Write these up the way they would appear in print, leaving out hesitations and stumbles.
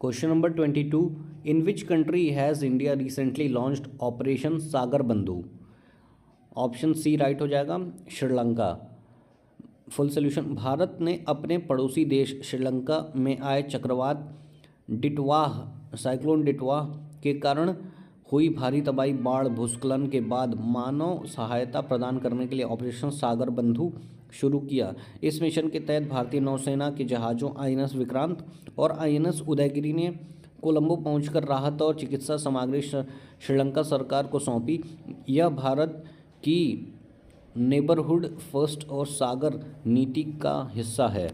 Question number 22, in which country has India recently launched operation Sagar Bandhu? Option C right हो जाएगा, Sri Lanka. Full solution, Bharat ने अपने पड़ोसी देश श्रीलंका में आए चक्रवात डिटवाह साइक्लोन डिटवाह के कारण हुई भारी तबाही, बाढ़, भूस्खलन के बाद मानव सहायता प्रदान करने के लिए ऑपरेशन सागर बंधु शुरू किया। इस मिशन के तहत भारतीय नौसेना के जहाज़ों आईएनएस विक्रांत और आईएनएस उदयगिरि ने कोलंबो पहुंचकर राहत और चिकित्सा सामग्री श्रीलंका सरकार को सौंपी। यह भारत की नेबरहुड फर्स्ट और सागर नीति का हिस्सा है।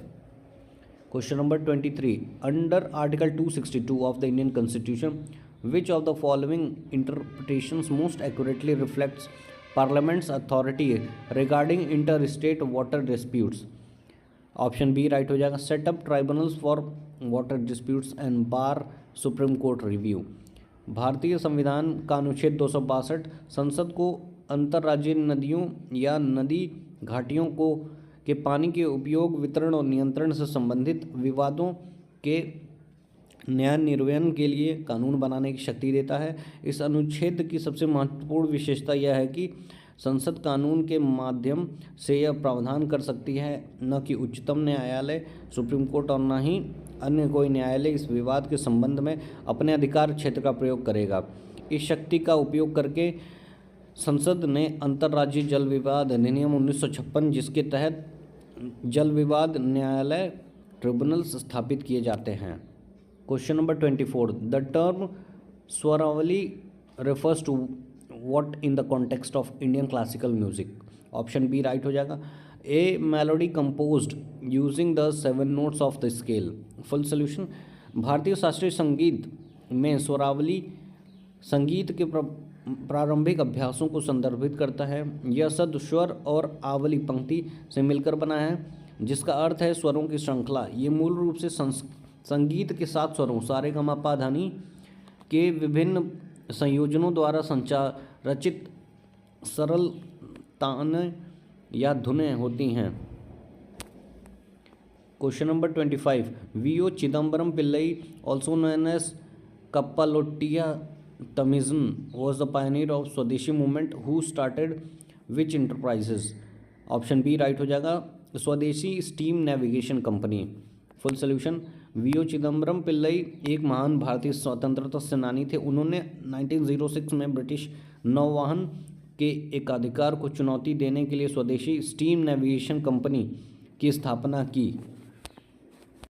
Question number 23, under article 262 of the Indian Constitution which of the following interpretations most accurately reflects Parliament's authority regarding inter state water disputes? Option B right हो जाएगा, set up tribunals for water disputes and bar Supreme Court review. भारतीय संविधान का अनुच्छेद 262 संसद को अंतर्राज्यीय नदियों या नदी घाटियों को के पानी के उपयोग, वितरण और नियंत्रण से संबंधित विवादों के न्याय निर्वहन के लिए कानून बनाने की शक्ति देता है। इस अनुच्छेद की सबसे महत्वपूर्ण विशेषता यह है कि संसद कानून के माध्यम से यह प्रावधान कर सकती है, न कि उच्चतम न्यायालय, सुप्रीम कोर्ट और न ही अन्य कोई न्यायालय इस विवाद के संबंध में अपने अधिकार क्षेत्र का प्रयोग करेगा। इस शक्ति का उपयोग करके संसद ने अंतर्राज्यीय जल विवाद अधिनियम 1956, जिसके तहत जल विवाद न्यायालय ट्रिब्यूनल्स स्थापित किए जाते हैं। Question number 24, the term swaravali refers to what in the context of Indian classical music? Option B right हो जाएगा, A melody composed using the 7 notes of the scale. Full solution, भारतीय शास्त्रीय संगीत में स्वरावली संगीत के प्रारंभिक अभ्यासों को संदर्भित करता है। यह शब्द स्वर और आवली पंक्ति से मिलकर बना है, जिसका अर्थ है स्वरों की श्रृंखला। ये मूल रूप से संगीत के 7 स्वरों सा रे गा मा पा धा नी के विभिन्न संयोजनों द्वारा रचित सरल तान या धुनें होती हैं। Question number 25, VO Chidambaram Pillai also known as Kappalottiya Tamizin was the pioneer of Swadeshi movement who started which enterprises? Option B right हो जाएगा, Swadeshi steam navigation company. Full solution, V O Chidambaram Pillai एक महान भारतीय स्वतंत्रता सेनानी थे। उन्होंने 1906 में ब्रिटिश नौवहन के एकाधिकार को चुनौती देने के लिए स्वदेशी स्टीम नेविगेशन कंपनी की स्थापना की।